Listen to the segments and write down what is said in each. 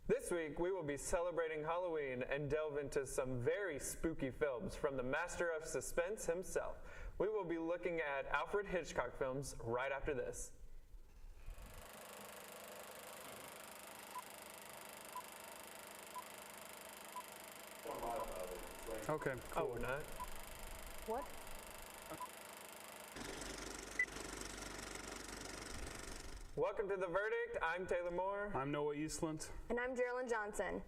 This week, we will be celebrating Halloween and delve into some very spooky films from the master of suspense himself. We will be looking at Alfred Hitchcock films right after this. Okay, cool. Oh, we're not? What? Welcome to The Verdict. I'm Taylor Moore. I'm Noah Eastland. And I'm Geraldine Johnson.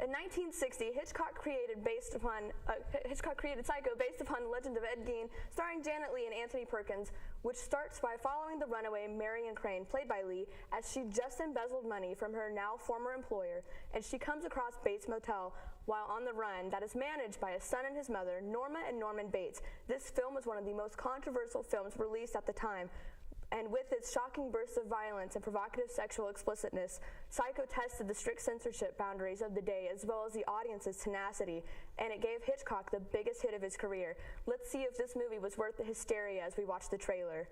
In 1960, Hitchcock created Psycho based upon the legend of Ed Gein, starring Janet Leigh and Anthony Perkins, which starts by following the runaway Marion Crane, played by Leigh, as she just embezzled money from her now former employer, and she comes across Bates Motel while on the run that is managed by a son and his mother, Norma and Norman Bates. This film was one of the most controversial films released at the time, and with its shocking bursts of violence and provocative sexual explicitness, Psycho tested the strict censorship boundaries of the day as well as the audience's tenacity, and it gave Hitchcock the biggest hit of his career. Let's see if this movie was worth the hysteria as we watch the trailer.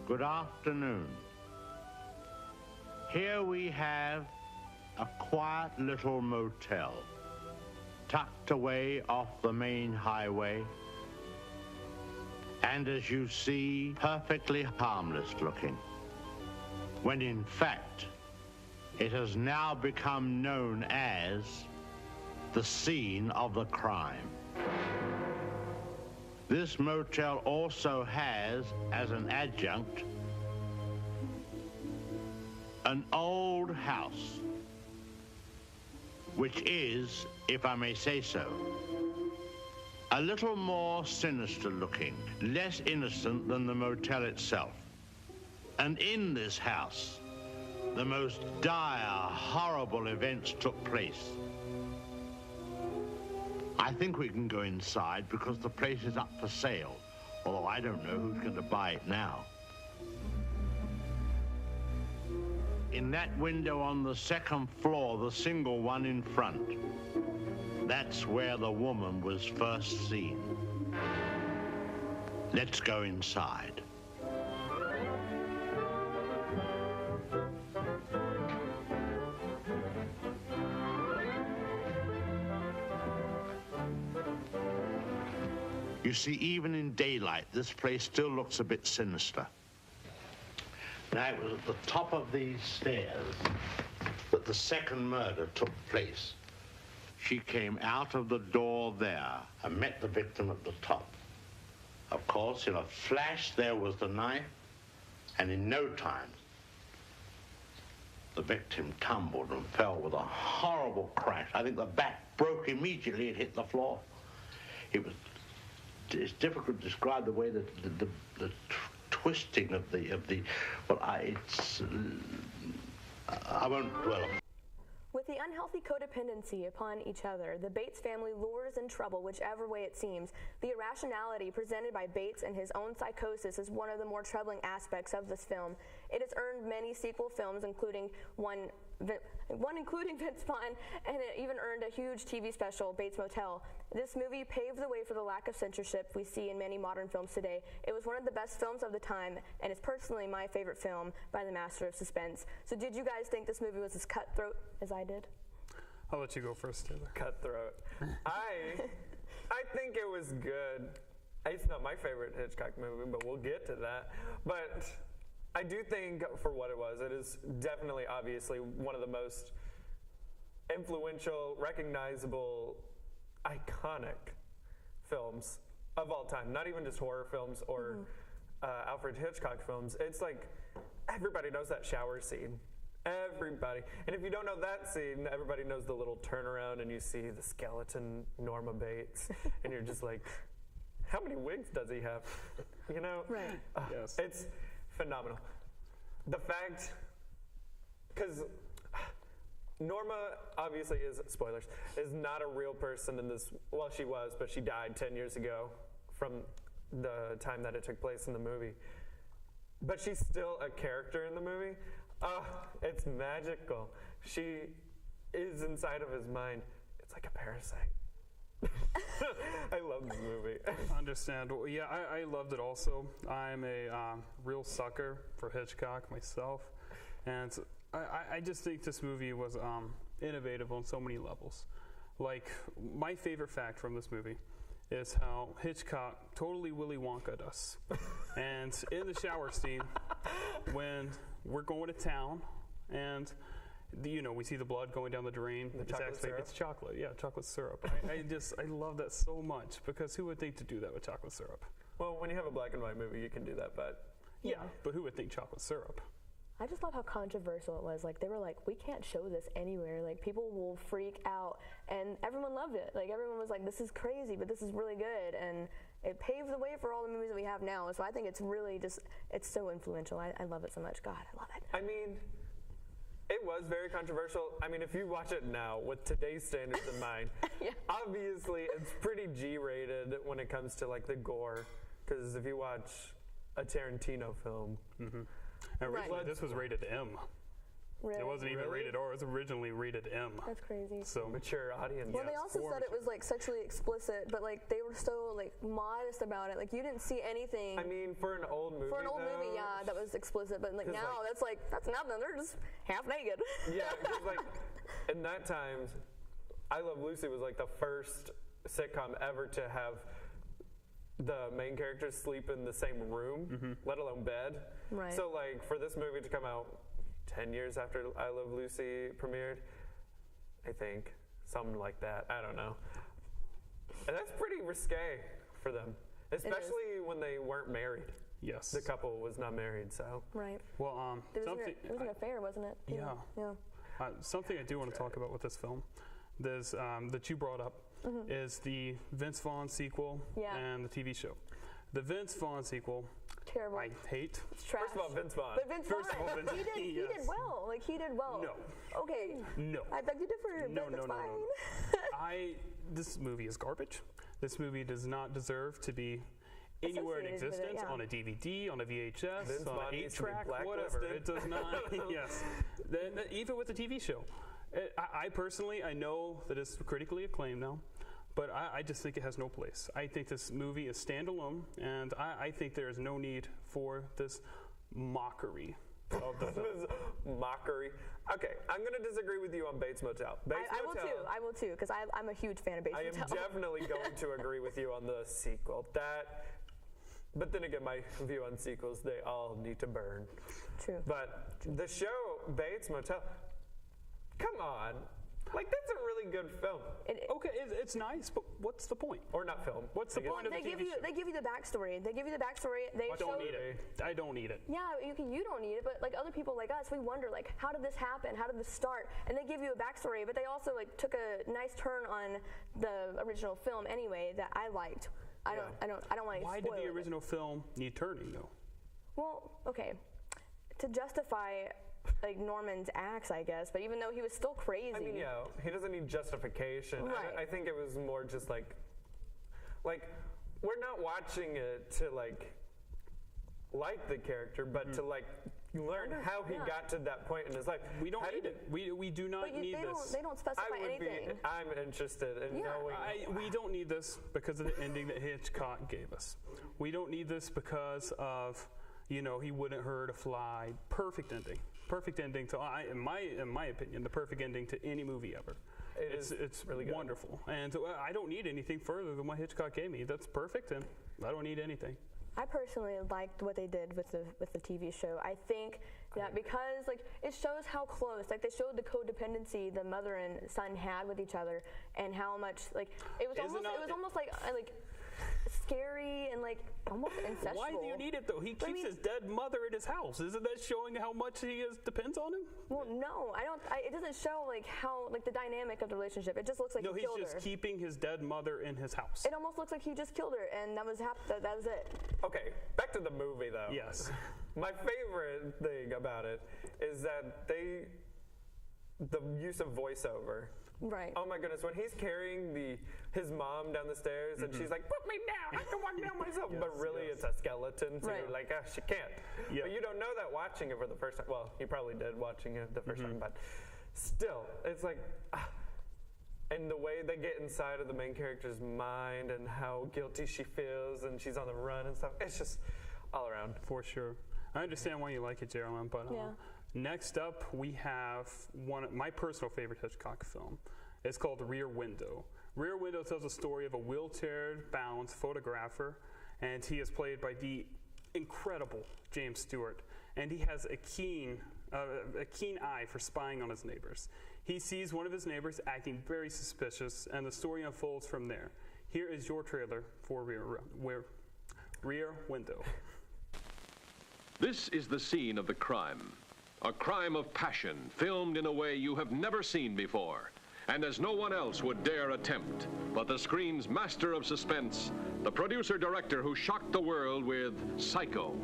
Good afternoon. Here we have a quiet little motel, tucked away off the main highway, and as you see, perfectly harmless looking, when in fact, it has now become known as the scene of the crime. This motel also has, as an adjunct, an old house, which is, if I may say so, a little more sinister looking, less innocent than the motel itself. And in this house, the most dire, horrible events took place. I think we can go inside because the place is up for sale, although I don't know who's going to buy it now. In that window on the second floor, the single one in front, that's where the woman was first seen. Let's go inside. You see, even in daylight, this place still looks a bit sinister. Now, it was at the top of these stairs that the second murder took place. She came out of the door there and met the victim at the top. Of course, in a flash, there was the knife, and in no time, the victim tumbled and fell with a horrible crash. I think the back broke immediately and hit the floor. It's difficult to describe the way that the twisting of the well, I won't dwell on it. With the unhealthy codependency upon each other, the Bates family lures in trouble whichever way it seems. The irrationality presented by Bates and his own psychosis is one of the more troubling aspects of this film. It has earned many sequel films, including one including Vince Vaughn, and it even earned a huge TV special, Bates Motel. This movie paved the way for the lack of censorship we see in many modern films today. It was one of the best films of the time, and it's personally my favorite film by the master of suspense. So did you guys think this movie was as cutthroat as I did? I'll let you go first, Taylor. Cutthroat. I think it was good. It's not my favorite Hitchcock movie, but we'll get to that. But I do think, for what it is definitely, obviously, one of the most influential, recognizable, iconic films of all time. Not even just horror films or Alfred Hitchcock films. It's like everybody knows that shower scene. Everybody. And if you don't know that scene, everybody knows the little turnaround and you see the skeleton Norma Bates. And you're just like, how many wigs does he have? You know? Right. Yes. It's phenomenal. The fact, because Norma obviously is, spoilers, is not a real person in this, well, she was, but she died 10 years ago from the time that it took place in the movie. But she's still a character in the movie. Oh, it's magical. She is inside of his mind. it's like a parasite. I love this movie. Understandable. Yeah, I loved it also. I'm a real sucker for Hitchcock myself, and I just think this movie was innovative on so many levels. Like, my favorite fact from this movie is how Hitchcock totally Willy Wonka'd us. And in the shower scene, when we're going to town, and we see the blood going down the drain. It's chocolate. Yeah, chocolate syrup. I love that so much, because who would think to do that with chocolate syrup? Well, when you have a black and white movie, you can do that, but yeah, but who would think chocolate syrup? I just love how controversial it was. Like, they were like, we can't show this anywhere. Like, people will freak out, and everyone loved it. Like, everyone was like, this is crazy, but this is really good, and it paved the way for all the movies that we have now. So I think it's really it's so influential. I love it so much. God, I love it. I mean, it was very controversial. I mean, if you watch it now with today's standards in mind, obviously it's pretty G-rated when it comes to like the gore. Because if you watch a Tarantino film, originally this was rated M. Really? It wasn't even rated R. It was originally rated M. That's crazy. So mature audience. Well, they also said it was like sexually explicit, but like they were so like modest about it. Like, you didn't see anything. I mean, for an old movie. For an old movie, yeah, that was explicit. But like now, that's nothing. They're just half naked. Yeah, because like in that time, I Love Lucy was like the first sitcom ever to have the main characters sleep in the same room, let alone bed. Right. So like for this movie to come out 10 years after I Love Lucy premiered, I think, something like that. I don't know. And that's pretty risque for them, especially when they weren't married. Yes. The couple was not married, so. Right. Well, it was an affair, wasn't it? Yeah. Yeah. Something I do want to talk about with this film, there's that you brought up, is the Vince Vaughn sequel and the TV show. The Vince Vaughn sequel, terrible. I hate. It's trash. First of all, Vince Vaughn. But Vince Vaughn, he did well. Like, he did well. No. Okay. No. I beg to differ, but that's fine. This movie is garbage. This movie does not deserve to be anywhere in existence, on a DVD, on a VHS, Vince on Vaughn an needs to be 8-track, whatever. It does not. Yes. Then, even with the TV show, I personally, I know that it's critically acclaimed now, but I just think it has no place. I think this movie is standalone, and I think there is no need for this mockery of the film. This mockery. Okay, I'm going to disagree with you on Bates Motel. I will too, because I'm a huge fan of Bates Motel. I am definitely going to agree with you on the sequel. But then again, my view on sequels, they all need to burn. True. But the show, Bates Motel, come on. Like, that's a really good film. Okay, it's nice, but what's the point? Or not film. What's the point of the TV show? They give you the backstory. They give you the backstory. I don't need it. I don't need it. Yeah, you don't need it, but like other people like us, we wonder like, how did this happen? How did this start? And they give you a backstory, but they also like took a nice turn on the original film anyway that I liked. I don't want to. Why did the original film need turning though? Well, okay, to justify like Norman's acts, I guess, but even though he was still crazy. I mean, yeah, he doesn't need justification. Right. I think it was more just like we're not watching it to like the character, but to like learn how he got to that point in his life. We don't need it. We do not need this. They don't specify anything. I'm interested in knowing. We don't need this because of the ending that Hitchcock gave us. We don't need this because of, he wouldn't hurt a fly. Perfect ending. Perfect ending to, in my opinion, the perfect ending to any movie ever. It's really good. Wonderful. And I don't need anything further than what Hitchcock gave me. That's perfect, and I don't need anything. I personally liked what they did with the TV show. I think that because like it shows how close, like they showed the codependency the mother and son had with each other, and how much like it was almost like scary and like almost incestual. Why do you need it though? He keeps his dead mother in his house. Isn't that showing how much he depends on him? Well, no, I don't. It doesn't show like how like the dynamic of the relationship. It just looks like he killed her. No, he's just keeping his dead mother in his house. It almost looks like he just killed her, and that was it. Okay, back to the movie though. Yes. My favorite thing about it is that the use of voiceover. Right. Oh my goodness, when he's carrying his mom down the stairs and she's like, put me down, I can walk down myself. But really it's a skeleton, so you're like, she can't. But you don't know that watching it for the first time. Well, you probably did watching it the first time, but still, it's like, and and the way they get inside of the main character's mind and how guilty she feels and she's on the run and stuff. It's just all around. For sure. I understand why you like it, Geraldine, but next up we have one of my personal favorite Hitchcock film. It's called Rear Window. Rear Window tells the story of a wheelchair-bound photographer, and he is played by the incredible James Stewart, and he has a keen eye for spying on his neighbors. He sees one of his neighbors acting very suspicious, and the story unfolds from there. Here is your trailer for Rear Window. This is the scene of the crime. A crime of passion, filmed in a way you have never seen before, and as no one else would dare attempt. But the screen's master of suspense, the producer-director who shocked the world with Psycho.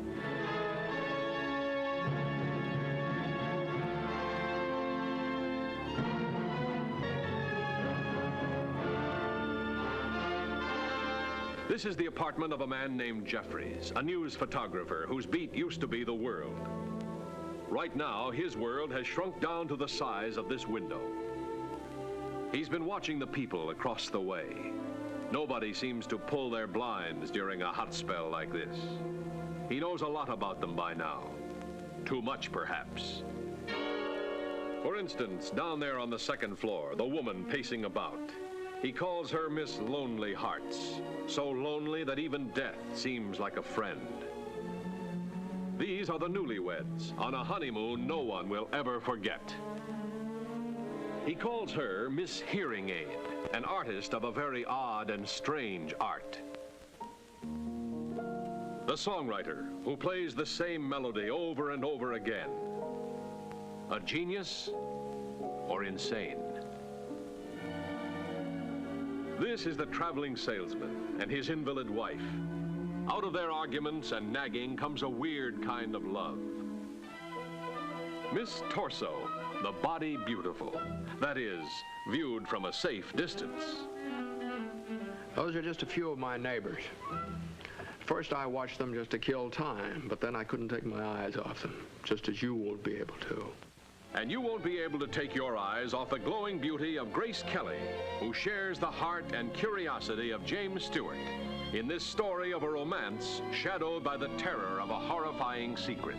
This is the apartment of a man named Jeffries, a news photographer whose beat used to be the world. Right now, his world has shrunk down to the size of this window. He's been watching the people across the way. Nobody seems to pull their blinds during a hot spell like this. He knows a lot about them by now. Too much, perhaps. For instance, down there on the second floor, the woman pacing about. He calls her Miss Lonely Hearts, so lonely that even death seems like a friend. These are the newlyweds, on a honeymoon no one will ever forget. He calls her Miss Hearing Aid, an artist of a very odd and strange art. The songwriter who plays the same melody over and over again. A genius or insane? This is the traveling salesman and his invalid wife. Out of their arguments and nagging comes a weird kind of love. Miss Torso, the body beautiful. That is, viewed from a safe distance. Those are just a few of my neighbors. First I watched them just to kill time, but then I couldn't take my eyes off them, just as you won't be able to. And you won't be able to take your eyes off the glowing beauty of Grace Kelly, who shares the heart and curiosity of James Stewart in this story of a romance shadowed by the terror of a horrifying secret.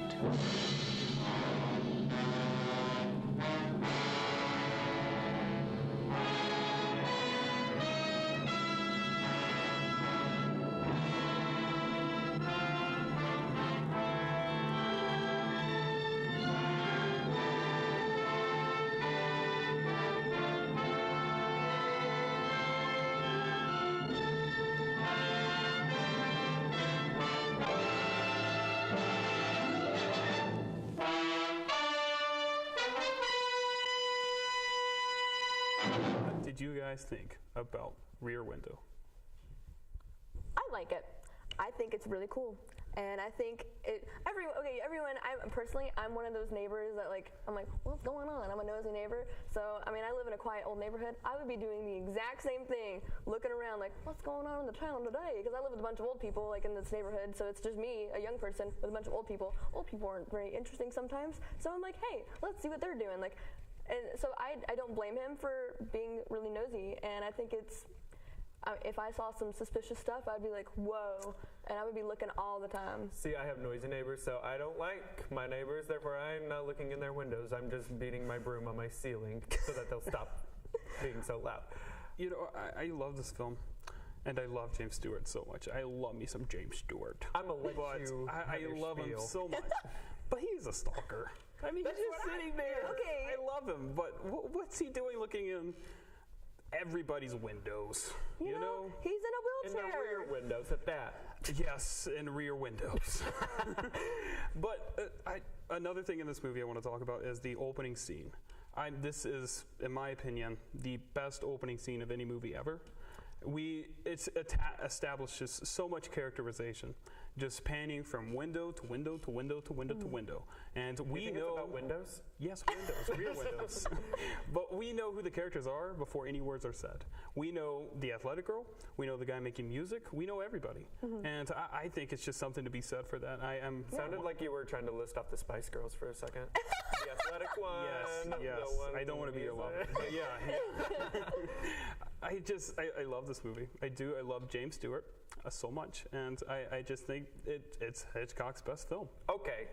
What did you guys think about Rear Window? I like it. I think it's really cool. And I think everyone, I'm one of those neighbors that I'm like, what's going on? I'm a nosy neighbor. So, I live in a quiet old neighborhood. I would be doing the exact same thing, looking around like, what's going on in the town today? Because I live with a bunch of old people in this neighborhood. So it's just me, a young person, with a bunch of old people. Old people aren't very interesting sometimes. So I'm like, hey, let's see what they're doing. And so I don't blame him for being really nosy. And I think it's, if I saw some suspicious stuff, I'd be like, whoa, and I would be looking all the time. See, I have noisy neighbors, so I don't like my neighbors, therefore I'm not looking in their windows. I'm just beating my broom on my ceiling so that they'll stop being so loud. You know, I love this film, and I love James Stewart so much. I love me some James Stewart. I'm gonna let you I love him so much. But he's a stalker. He's just sitting there. Okay. I love him, but what's he doing looking in everybody's windows? You know, he's in a wheelchair. In the rear windows at that. Yes, in rear windows. But another thing in this movie I want to talk about is the opening scene. This is, in my opinion, the best opening scene of any movie ever. It establishes so much characterization, just panning from window to window to window to window to window. And we think know it's about windows? Yes, windows, rear windows. But we know who the characters are before any words are said. We know the athletic girl. We know the guy making music. We know everybody. And I think it's just something to be said for that. Sounded like you were trying to list off the Spice Girls for a second. The athletic one. Yes. The one I don't want to be music. alone. But yeah. I love this movie. I do. I love James Stewart so much, and I just think it's Hitchcock's best film. Okay.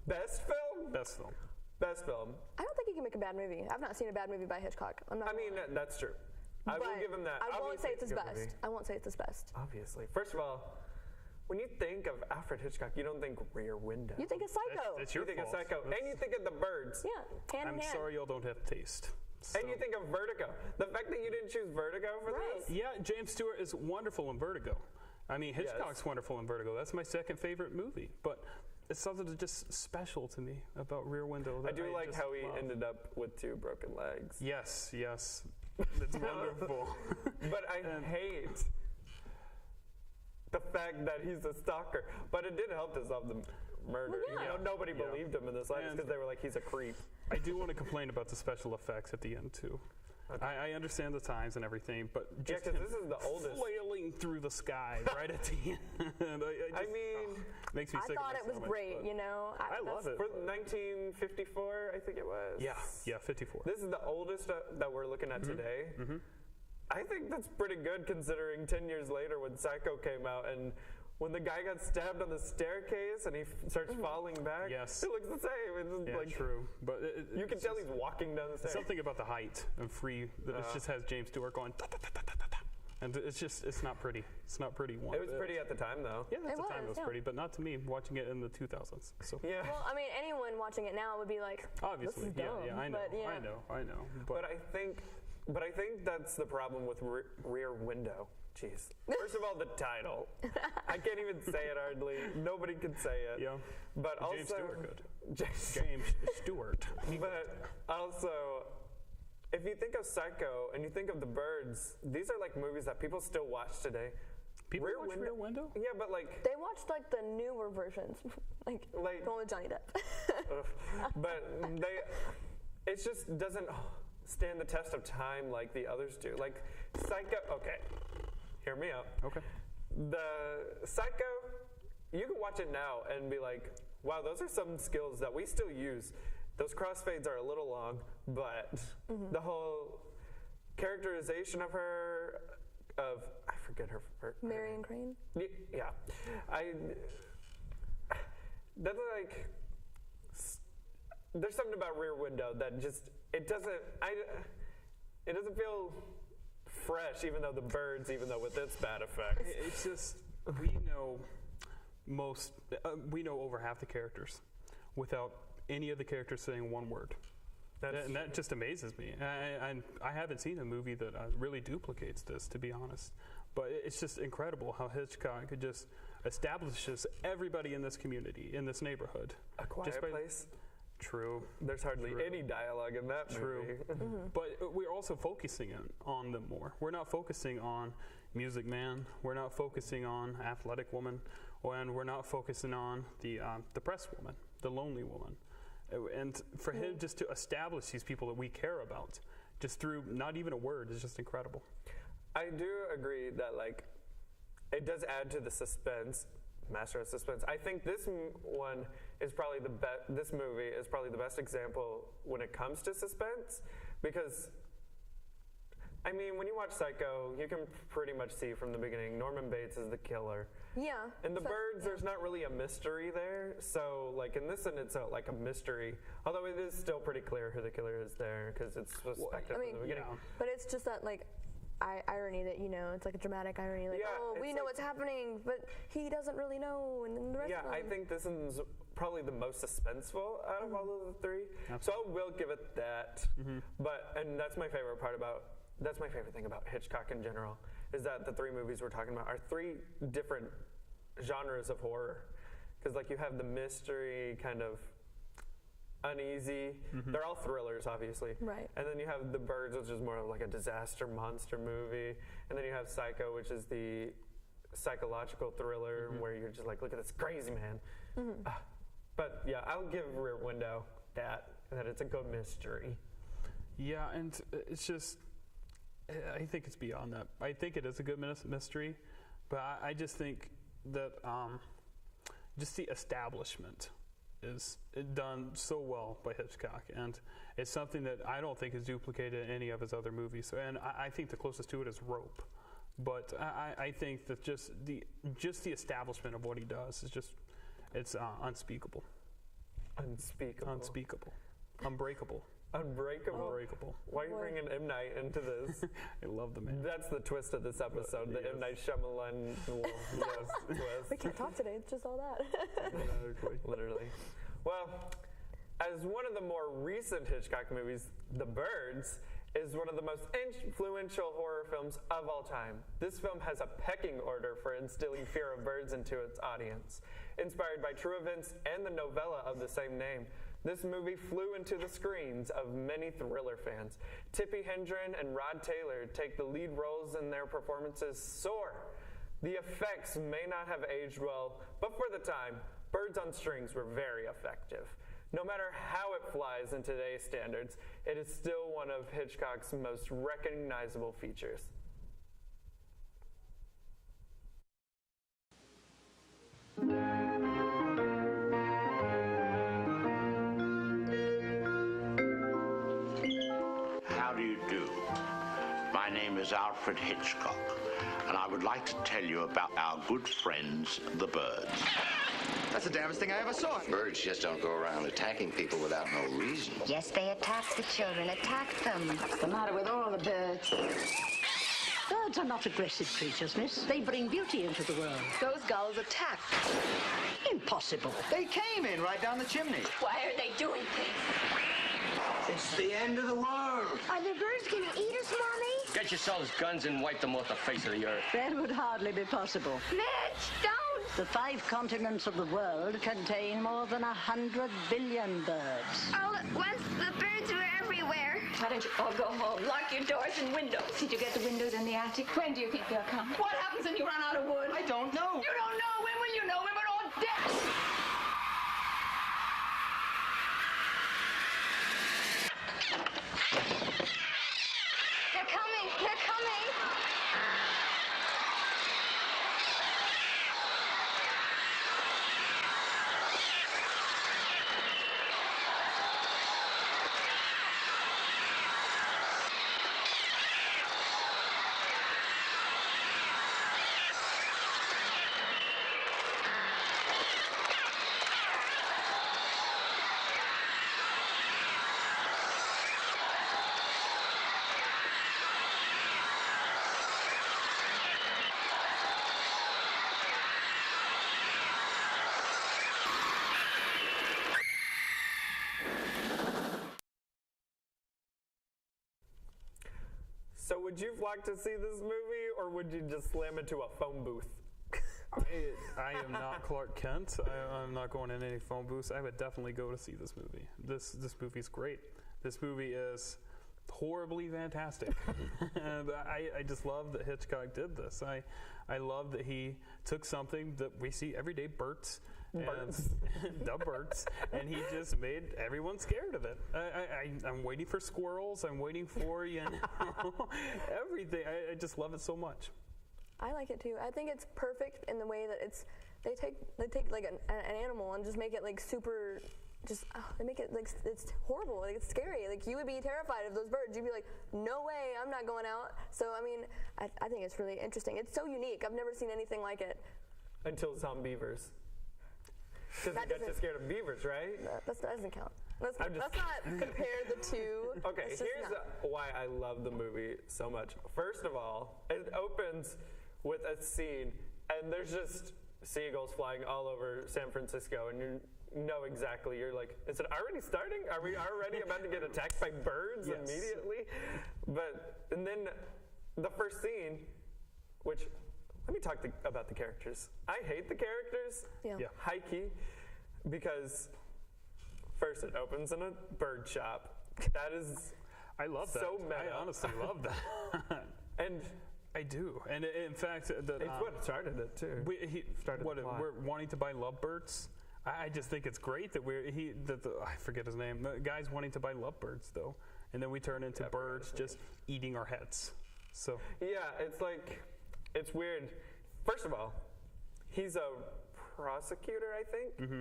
Best film? Best film. Best film. I don't think you can make a bad movie. I've not seen a bad movie by Hitchcock. I'm not. I mean, that's true. I will give him that. I won't say it's his a good best. movie. I won't say it's his best. Obviously. First of all, when you think of Alfred Hitchcock, you don't think Rear Window. You think of Psycho. That's You your think of fault. Psycho. And you think of The Birds. Yeah, hand I'm in hand. sorry y'all don't have taste. So. And you think of Vertigo. The fact that you didn't choose Vertigo for Right. this? Yeah, James Stewart is wonderful in Vertigo. I mean, Hitchcock's wonderful in Vertigo. That's my second favorite movie. But it's something that's just special to me about Rear Window. I do like just how he love. ended up with 2 broken legs. Yes. It's wonderful. But I hate the fact that he's a stalker. But it did help to solve the murder. Well, yeah. You know, nobody believed him in the slightest because they were like, he's a creep. I do want to complain about the special effects at the end, too. Okay. I understand the times and everything, but Yeah, just because him this is the oldest. flailing through the sky right at the end. I mean, makes me I sick of thought it was myself, great, but you know. I love it. for 1954, I think it was. Yeah, 54. This is the oldest that we're looking at today. I think that's pretty good considering 10 years later when Psycho came out and when the guy got stabbed on the staircase and he starts falling back, Yes. it looks the same. It's just Yeah, like, true. But you can tell he's walking down the stairs. something about the height and free that it just has James Stewart going ta, ta, ta, ta, ta, ta, ta. And it's not pretty. It's not pretty. It was pretty at the time though. Yeah, at the time it was yeah. pretty, but not to me watching it in the 2000s. So Yeah. Well, I mean, anyone watching it now would be like, obviously, this is dumb. yeah, I know, But, yeah. I know. But I think that's the problem with Rear Window. Jeez. First of all, the title. I can't even say it hardly. Nobody can say it. Yeah. But also James Stewart could. James James Stewart. But also, if you think of Psycho and you think of The Birds, these are like movies that people still watch today. People watch Rear Window? Yeah, but like, They watched like the newer versions, like the one with Johnny Depp. but it just doesn't stand the test of time like the others do. Like Psycho, okay, hear me out. Okay. The Psycho, you can watch it now and be like, wow, those are some skills that we still use. Those crossfades are a little long, but the whole characterization of her, I forget her Marion Crane. Yeah, that's like, there's something about Rear Window that just, it doesn't feel fresh, even though with its bad effects. It's just we know over half the characters without any of the characters saying one word. And that just amazes me. I haven't seen a movie that really duplicates this, to be honest. But it's just incredible how Hitchcock just establishes everybody in this community, in this neighborhood. A Quiet Place. True. There's hardly any dialogue in that movie. But we're also focusing on them more. We're not focusing on Music Man. We're not focusing on Athletic Woman. And we're not focusing on the Depressed Woman, the Lonely Woman. And for him just to establish these people that we care about, just through not even a word, is just incredible. I do agree that like it does add to the suspense, master of suspense. I think this one is probably the best. This movie is probably the best example when it comes to suspense, because I mean, when you watch Psycho, you can pretty much see from the beginning Norman Bates is the killer. Yeah. In The Birds, there's not really a mystery there. So, like, in this one, it's like a mystery. Although it is still pretty clear who the killer is there, because it's suspected from the beginning. Yeah. But it's just that, like, irony that, you know, it's like a dramatic irony. Like, Yeah, oh, we it's know like- what's happening, but he doesn't really know, and then the rest Yeah, of them. I think this is probably the most suspenseful out of all of the three. So I will give it that. And that's my favorite thing about Hitchcock in general, is that the three movies we're talking about are three different genres of horror. Because like you have the mystery, kind of uneasy. They're all thrillers, obviously. Right. And then you have The Birds, which is more of like a disaster monster movie. And then you have Psycho, which is the psychological thriller where you're just like, look at this crazy man. But yeah, I'll give Rear Window that it's a good mystery. Yeah, and it's just, I think it's beyond that. I think it is a good mystery, but I just think that just the establishment is done so well by Hitchcock, and it's something that I don't think is duplicated in any of his other movies. And I think the closest to it is Rope. But I think that just the establishment of what he does is it's unspeakable. Unspeakable. Unbreakable. Unbreakable. Why are you bringing M. Night into this? I love the man. That's the twist of this episode. The M. Night Shyamalan twist. We can't talk today. It's just all that. Literally. Well, as one of the more recent Hitchcock movies, The Birds is one of the most influential horror films of all time. This film has a pecking order for instilling fear of birds into its audience. Inspired by true events and the novella of the same name, this movie flew into the screens of many thriller fans. Tippi Hedren and Rod Taylor take the lead roles, and their performances soar. The effects may not have aged well, but for the time, Birds on Strings were very effective. No matter how it flies in today's standards, it is still one of Hitchcock's most recognizable features. How do you do? My name is Alfred Hitchcock, and I would like to tell you about our good friends, the birds. That's the damnedest thing I ever saw. Birds just don't go around attacking people without no reason. Yes, they attack the children. Attack them. What's the matter with all the birds? Birds are not aggressive creatures, miss. They bring beauty into the world. Those gulls attack. Impossible. They came in right down the chimney. Why are they doing things? It's the end of the world. Are the birds gonna eat us, Mommy? Get yourselves guns and wipe them off the face of the earth. That would hardly be possible. Mitch, don't! The 5 continents of the world contain more than 100 billion birds. All at once, the birds were everywhere. Why don't you all go home? Lock your doors and windows. Did you get the windows in the attic? When do you think they'll come? What happens when you run out of wood? I don't know. You don't know? When will you know? When we're all dead! They're coming! They're coming! So would you like to see this movie, or would you just slam into a phone booth? I am not Clark Kent. I'm not going in any phone booths. I would definitely go to see this movie. This movie's great. This movie is horribly fantastic. And I just love that Hitchcock did this. I love that he took something that we see every day, the birds, and he just made everyone scared of it. I'm waiting for squirrels. I'm waiting for, everything. I just love it so much. I like it too. I think it's perfect in the way that they take like an animal and just make it like super, they make it like it's horrible, like it's scary. Like you would be terrified of those birds. You'd be like, no way, I'm not going out. So I mean, I think it's really interesting. It's so unique. I've never seen anything like it. Until Zombievers. Because you got you scared of beavers, right? That doesn't count. Let's not compare the two. Okay, here's why I love the movie so much. First of all, it opens with a scene, and there's just seagulls flying all over San Francisco, and you know exactly. You're like, is it already starting? Are we already about to get attacked by birds immediately? And then the first scene, which, let me talk about the characters. I hate the characters, high key, because first it opens in a bird shop. That is I love that. So meta. I honestly love that. And I do. And in fact, it's what started it too. We're wanting to buy lovebirds. I just think it's great that I forget his name. The guy's wanting to buy lovebirds though, and then we turn into birds just eating our heads. So it's weird. First of all, he's a prosecutor, I think. Mm-hmm.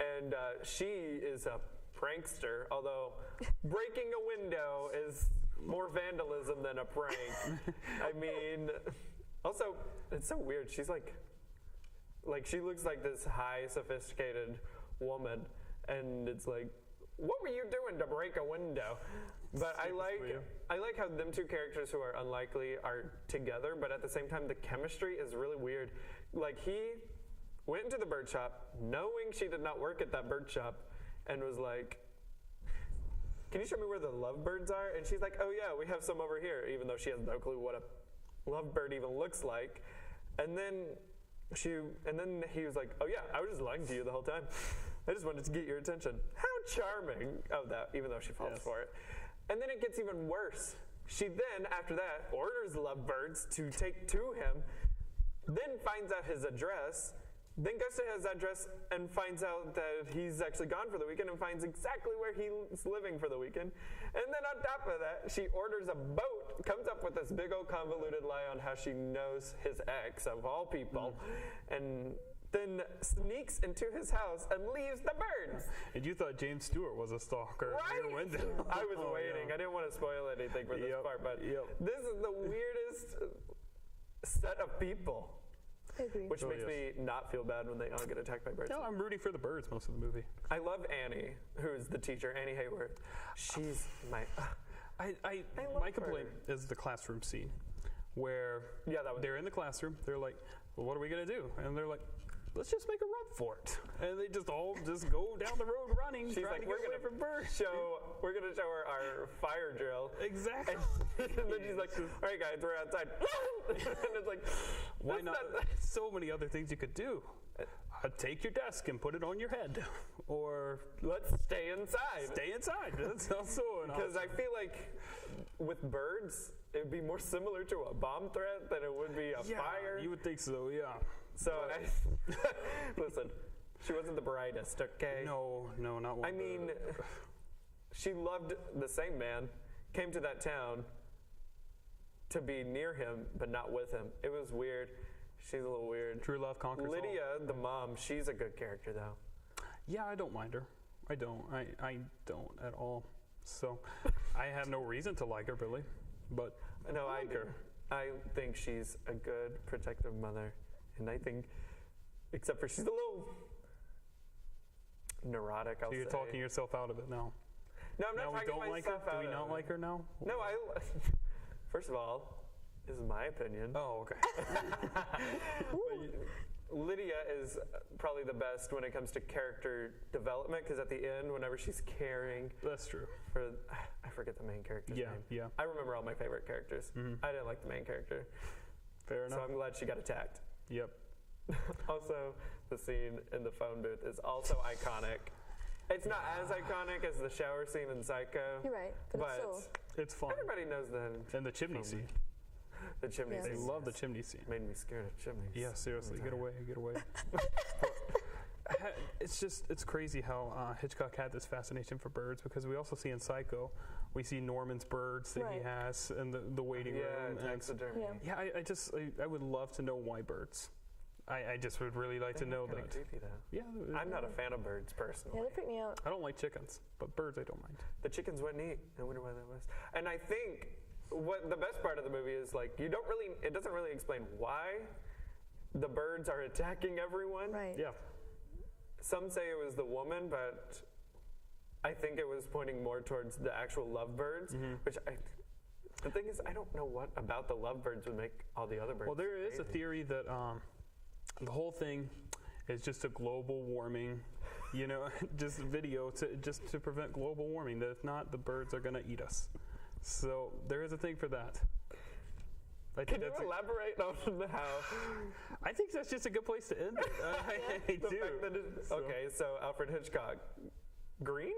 and she is a prankster, although breaking a window is more vandalism than a prank. I mean, also, it's so weird. She's like she looks like this high, sophisticated woman, and it's like, what were you doing to break a window? But I like how them two characters who are unlikely are together, but at the same time, the chemistry is really weird. Like, he went into the bird shop knowing she did not work at that bird shop and was like, can you show me where the lovebirds are? And she's like, oh yeah, we have some over here, even though she has no clue what a lovebird even looks like. And then he was like, oh yeah, I was just lying to you the whole time. I just wanted to get your attention. How charming of that, even though she falls for it. And then it gets even worse. She then, after that, orders lovebirds to take to him, then finds out his address, then goes to his address and finds out that he's actually gone for the weekend and finds exactly where he's living for the weekend. And then on top of that, she orders a boat, comes up with this big old convoluted lie on how she knows his ex, of all people, and then sneaks into his house and leaves the birds. And you thought James Stewart was a stalker. Right? I was waiting. Yeah. I didn't want to spoil anything for this part, but this is the weirdest set of people. I agree. Which makes me not feel bad when they all get attacked by birds. No, I'm rooting for the birds most of the movie. I love Annie, who's the teacher, Annie Hayworth. She's my... my complaint is the classroom scene where they're in the classroom. They're like, well, what are we going to do? And they're like, let's just make a run for it. And they just all just go down the road running. She's like, we're going to show her our fire drill. Exactly. And then she's like, all right, guys, we're outside. And it's like, why not? So many other things you could do. Take your desk and put it on your head. Or let's stay inside. Stay inside. That's also an Because I feel like with birds, it would be more similar to a bomb threat than it would be a fire. You would think so, yeah. So, listen, she wasn't the brightest, okay? No, not one. I mean, she loved the same man, came to that town to be near him, but not with him. It was weird. She's a little weird. True love conquers all. Lydia, the mom, she's a good character, though. Yeah, I don't mind her. I don't at all. So, I have no reason to like her, really. But no, I like her. I think she's a good, protective mother. And I think, except for she's a little neurotic, I'll say. So you're talking yourself out of it now? No, I'm not talking myself out of it. Do we not like her now? No, first of all, this is my opinion. Oh, okay. Lydia is probably the best when it comes to character development, because at the end, whenever she's caring... That's true. I forget the main character's name. Yeah. I remember all my favorite characters. Mm-hmm. I didn't like the main character. Fair enough. So I'm glad she got attacked. Yep. Also, the scene in the phone booth is also iconic. It's not as iconic as the shower scene in Psycho. You're right, but it's fun. Everybody knows that. And the chimney scene. The chimney scene. They love the chimney scene. Made me scared of chimneys. Yeah, seriously, get away. It's crazy how Hitchcock had this fascination for birds, because we also see in Psycho, we see Norman's birds that he has in the waiting room. Taxidermy. Yeah, I would love to know why birds. I just would really like to know that. Creepy, though. Yeah, I'm not a fan of birds personally. Yeah, they freak me out. I don't like chickens, but birds I don't mind. The chickens wouldn't eat. I wonder why that was. And I think what the best part of the movie is, like, it doesn't really explain why the birds are attacking everyone. Right. Yeah. Some say it was the woman, but I think it was pointing more towards the actual lovebirds, which the thing is, I don't know what about the lovebirds would make all the other birds. Well, there is crazy. a theory that the whole thing is just a global warming, just video to prevent global warming. That if not, the birds are going to eat us. So there is a thing for that. Can you elaborate on how? I think that's just a good place to end it. I do. Okay, so Alfred Hitchcock. Green?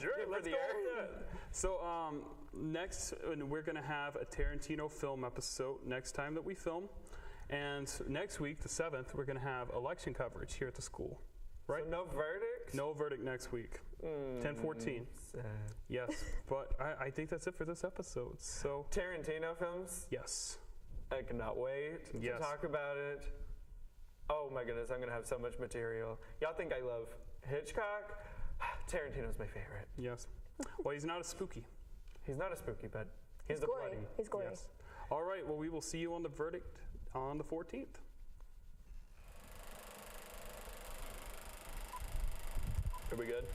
Sure, let's go with that. So next, we're going to have a Tarantino film episode next time that we film. And next week, the 7th, we're going to have election coverage here at the school. Right? So no verdict? No verdict next week. 10/14. Sad. Yes, but I think that's it for this episode. So Tarantino films? Yes. I cannot wait to talk about it. Oh my goodness, I'm going to have so much material. Y'all think I love Hitchcock? Tarantino's my favorite. Yes. Well, he's not as spooky. He's not a spooky, but he's the gory. bloody. He's gory. Yes. All right, well, we will see you on the verdict on the 14th. Are we good?